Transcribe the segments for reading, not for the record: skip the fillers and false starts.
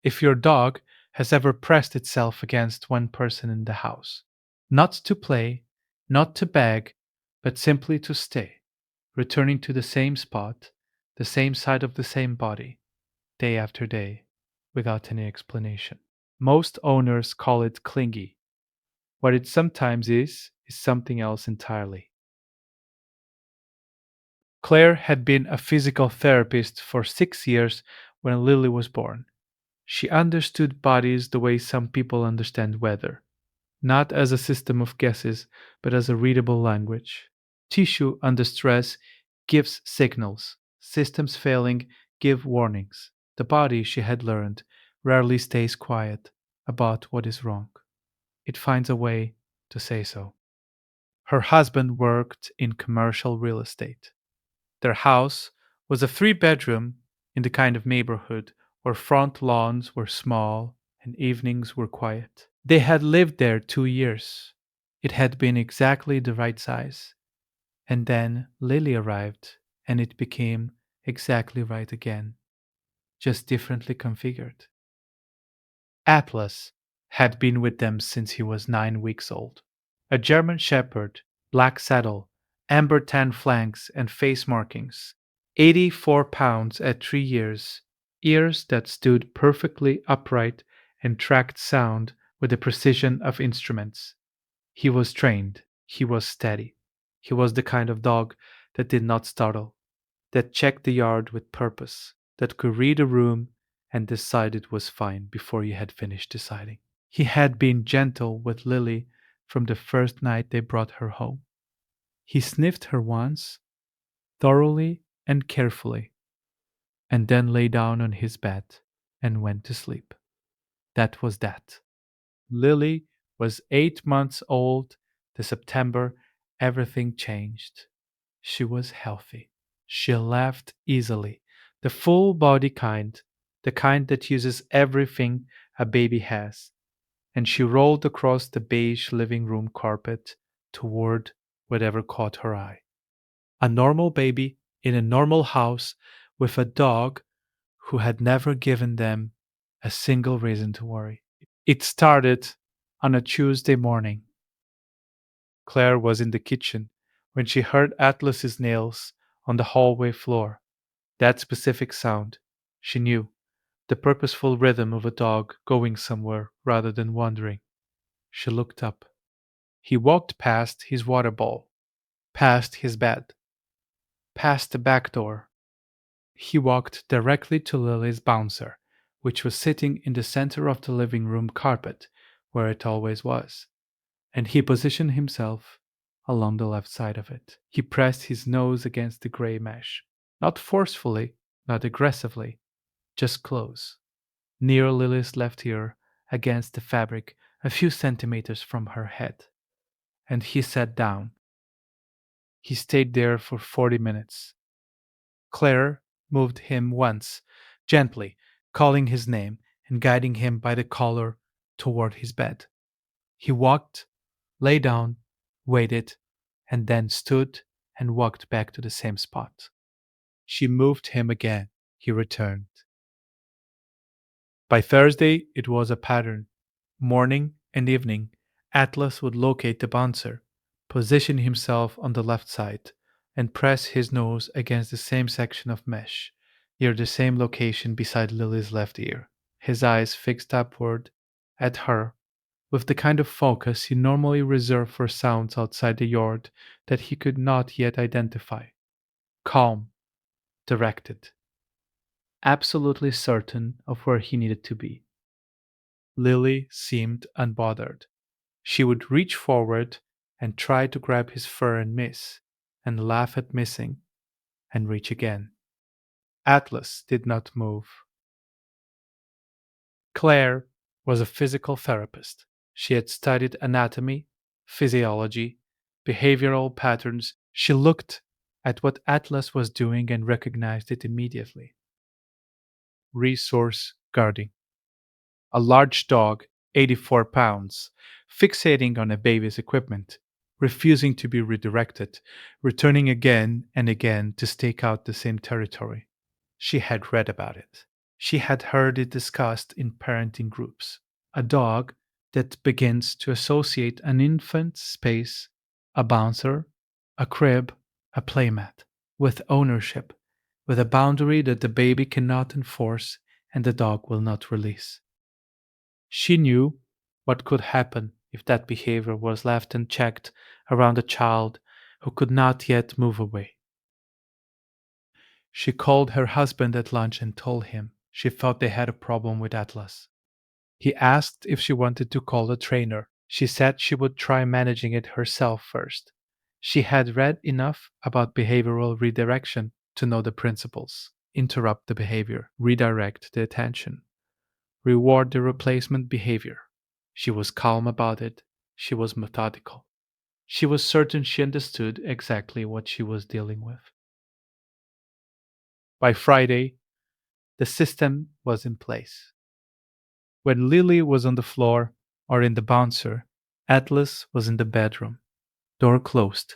if your dog has ever pressed itself against one person in the house. Not to play, not to beg, but simply to stay, returning to the same spot, the same side of the same body, day after day, without any explanation. Most owners call it clingy. What it sometimes is something else entirely. Claire had been a physical therapist for 6 years when Lily was born. She understood bodies the way some people understand weather, not as a system of guesses, but as a readable language. Tissue under stress gives signals, systems failing give warnings. The body, she had learned, rarely stays quiet about what is wrong. It finds a way to say so. Her husband worked in commercial real estate. Their house was a 3 bedroom in the kind of neighborhood where front lawns were small and evenings were quiet. They had lived there 2 years. It had been exactly the right size. And then Lily arrived, and it became exactly right again, just differently configured. Atlas had been with them since he was 9 weeks old. A German Shepherd, black saddle, amber tan flanks, and face markings. 84 pounds at 3 years, ears that stood perfectly upright and tracked sound with the precision of instruments. He was trained, he was steady. He was the kind of dog that did not startle, that checked the yard with purpose, that could read a room and decide it was fine before you had finished deciding. He had been gentle with Lily from the first night they brought her home. He sniffed her once, thoroughly and carefully, and then lay down on his bed and went to sleep. That was that. Lily was 8 months old. The September, everything changed. She was healthy. She laughed easily, the full body kind, the kind that uses everything a baby has, and she rolled across the beige living room carpet toward whatever caught her eye. A normal baby in a normal house with a dog who had never given them a single reason to worry. It started on a Tuesday morning. Claire was in the kitchen when she heard Atlas's nails on the hallway floor. That specific sound, she knew, the purposeful rhythm of a dog going somewhere rather than wandering. She looked up. He walked past his water bowl, past his bed, past the back door. He walked directly to Lily's bouncer, which was sitting in the center of the living room carpet, where it always was, and he positioned himself along the left side of it. He pressed his nose against the gray mesh, not forcefully, not aggressively, just close, near Lily's left ear, against the fabric, a few centimeters from her head. And he sat down. He stayed there for 40 minutes. Claire moved him once, gently, calling his name and guiding him by the collar toward his bed. He walked, lay down, waited, and then stood and walked back to the same spot. She moved him again. He returned. By Thursday, it was a pattern. Morning and evening, Atlas would locate the bouncer, position himself on the left side, and press his nose against the same section of mesh, near the same location beside Lily's left ear, his eyes fixed upward at her with the kind of focus he normally reserved for sounds outside the yard that he could not yet identify. Calm, directed, absolutely certain of where he needed to be. Lily seemed unbothered. She would reach forward and try to grab his fur and miss, and laugh at missing, and reach again. Atlas did not move. Claire was a physical therapist. She had studied anatomy, physiology, behavioral patterns. She looked at what Atlas was doing and recognized it immediately. Resource guarding. A large dog, 84 pounds, fixating on a baby's equipment, refusing to be redirected, returning again and again to stake out the same territory. She had read about it. She had heard it discussed in parenting groups. A dog that begins to associate an infant's space, a bouncer, a crib, a playmat, with ownership, with a boundary that the baby cannot enforce and the dog will not release. She knew what could happen if that behavior was left unchecked around a child who could not yet move away. She called her husband at lunch and told him she thought they had a problem with Atlas. He asked if she wanted to call a trainer. She said she would try managing it herself first. She had read enough about behavioral redirection to know the principles: interrupt the behavior, redirect the attention, reward the replacement behavior. She was calm about it. She was methodical. She was certain she understood exactly what she was dealing with. By Friday, the system was in place. When Lily was on the floor or in the bouncer, Atlas was in the bedroom, door closed,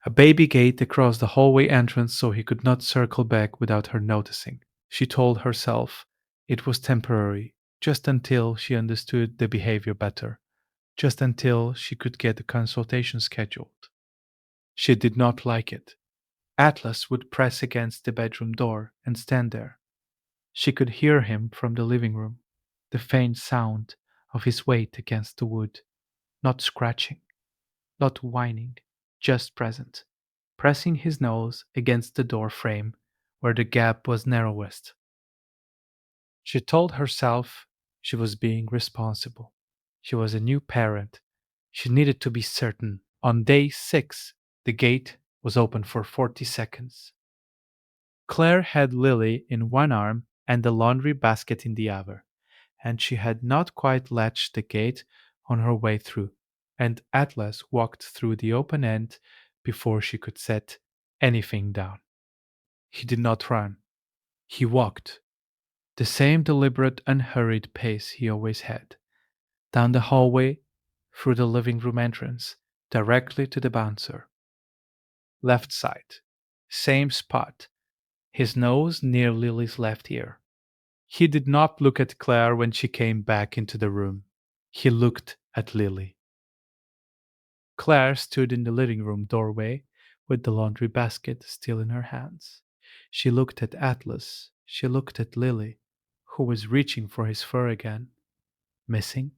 a baby gate across the hallway entrance so he could not circle back without her noticing. She told herself it was temporary, just until she understood the behavior better, just until she could get the consultation scheduled. She did not like it. Atlas would press against the bedroom door and stand there. She could hear him from the living room, the faint sound of his weight against the wood, not scratching, not whining, just present, pressing his nose against the door frame where the gap was narrowest. She told herself she was being responsible. She was a new parent. She needed to be certain. On day 6, the gate was open for 40 seconds. Claire had Lily in one arm and the laundry basket in the other, and she had not quite latched the gate on her way through, and Atlas walked through the open end before she could set anything down. He did not run. He walked, the same deliberate, unhurried pace he always had, down the hallway, through the living room entrance, directly to the bouncer. Left side, same spot, his nose near Lily's left ear. He did not look at Claire when she came back into the room. He looked at Lily. Claire stood in the living room doorway with the laundry basket still in her hands. She looked at Atlas. She looked at Lily, who was reaching for his fur again, missing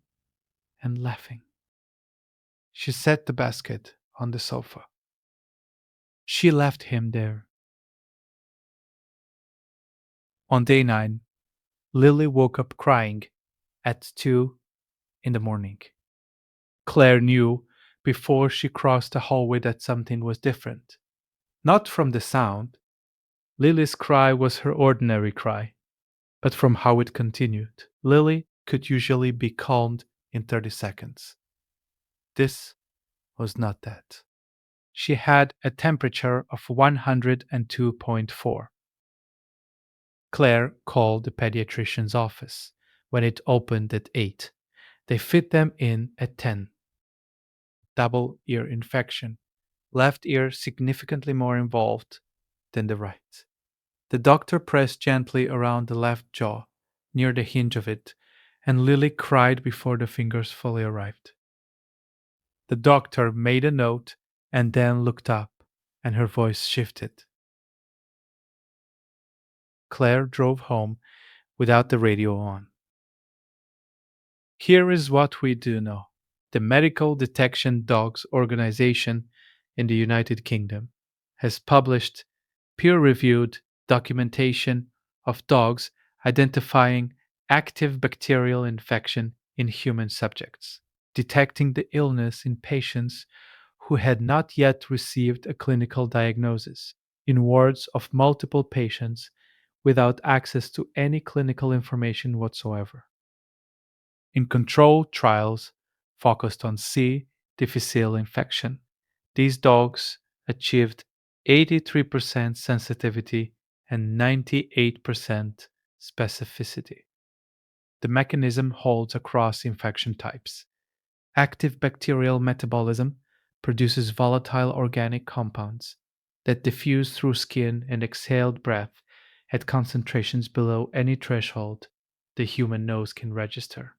and laughing. She set the basket on the sofa. She left him there. On day 9, Lily woke up crying at 2 in the morning. Claire knew before she crossed the hallway that something was different. Not from the sound. Lily's cry was her ordinary cry, but from how it continued. Lily could usually be calmed in 30 seconds. This was not that. She had a temperature of 102.4. Claire called the pediatrician's office when it opened at 8. They fit them in at 10. Double ear infection. Left ear significantly more involved than the right. The doctor pressed gently around the left jaw, near the hinge of it, and Lily cried before the fingers fully arrived. The doctor made a note and then looked up, and her voice shifted. Claire drove home without the radio on. Here is what we do know. The Medical Detection Dogs Organization in the United Kingdom has published peer-reviewed documentation of dogs identifying active bacterial infection in human subjects, detecting the illness in patients who had not yet received a clinical diagnosis, in wards of multiple patients without access to any clinical information whatsoever. In controlled trials focused on C. difficile infection, these dogs achieved 83% sensitivity and 98% specificity. The mechanism holds across infection types. Active bacterial metabolism produces volatile organic compounds that diffuse through skin and exhaled breath at concentrations below any threshold the human nose can register.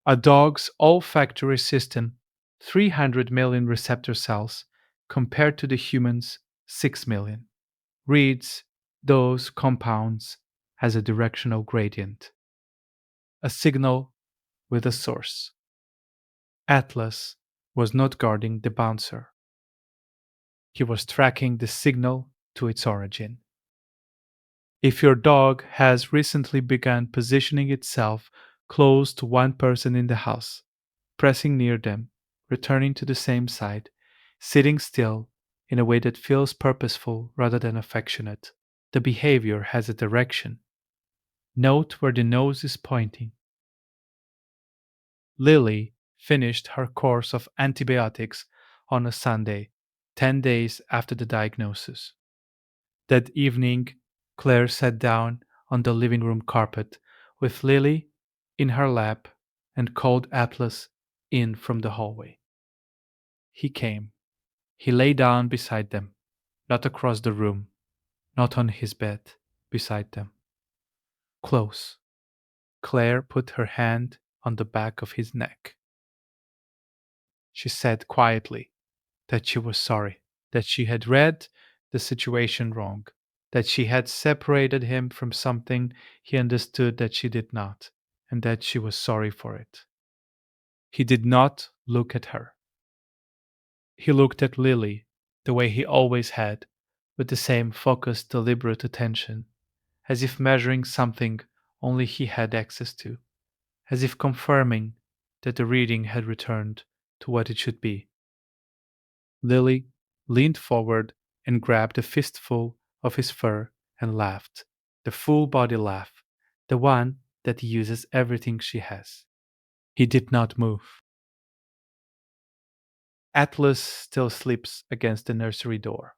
A dog's olfactory system, 300 million receptor cells, compared to the human's 6 million, reads those compounds as a directional gradient, a signal with a source. Atlas was not guarding the bouncer. He was tracking the signal to its origin. If your dog has recently begun positioning itself close to one person in the house, pressing near them, returning to the same side, sitting still in a way that feels purposeful rather than affectionate, the behavior has a direction. Note where the nose is pointing. Lily finished her course of antibiotics on a Sunday, 10 days after the diagnosis. That evening, Claire sat down on the living room carpet with Lily in her lap and called Atlas in from the hallway. He came. He lay down beside them, not across the room, not on his bed, beside them. Close. Claire put her hand on the back of his neck. She said quietly that she was sorry, that she had read the situation wrong, that she had separated him from something he understood that she did not, and that she was sorry for it. He did not look at her. He looked at Lily the way he always had, with the same focused, deliberate attention, as if measuring something only he had access to, as if confirming that the reading had returned to what it should be. Lily leaned forward and grabbed a fistful of his fur and laughed, the full body laugh, the one that uses everything she has. He did not move. Atlas still sleeps against the nursery door.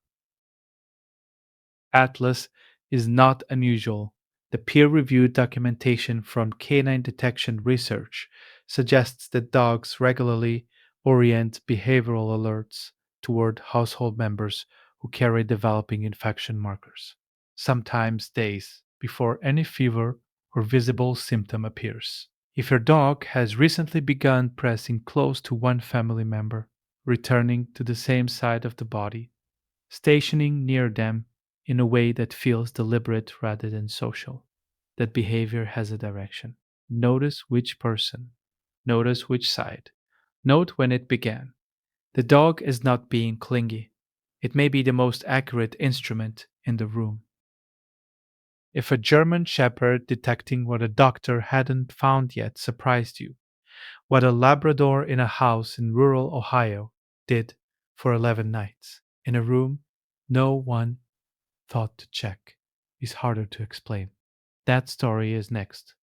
Atlas is not unusual. The peer reviewed documentation from canine detection research suggests that dogs regularly orient behavioral alerts toward household members who carry developing infection markers, sometimes days before any fever or visible symptom appears. If your dog has recently begun pressing close to one family member, returning to the same side of the body, stationing near them in a way that feels deliberate rather than social, that behavior has a direction. Notice which person, notice which side, note when it began. The dog is not being clingy. It may be the most accurate instrument in the room. If a German shepherd detecting what a doctor hadn't found yet surprised you, what a Labrador in a house in rural Ohio did for 11 nights in a room no one thought to check is harder to explain. That story is next.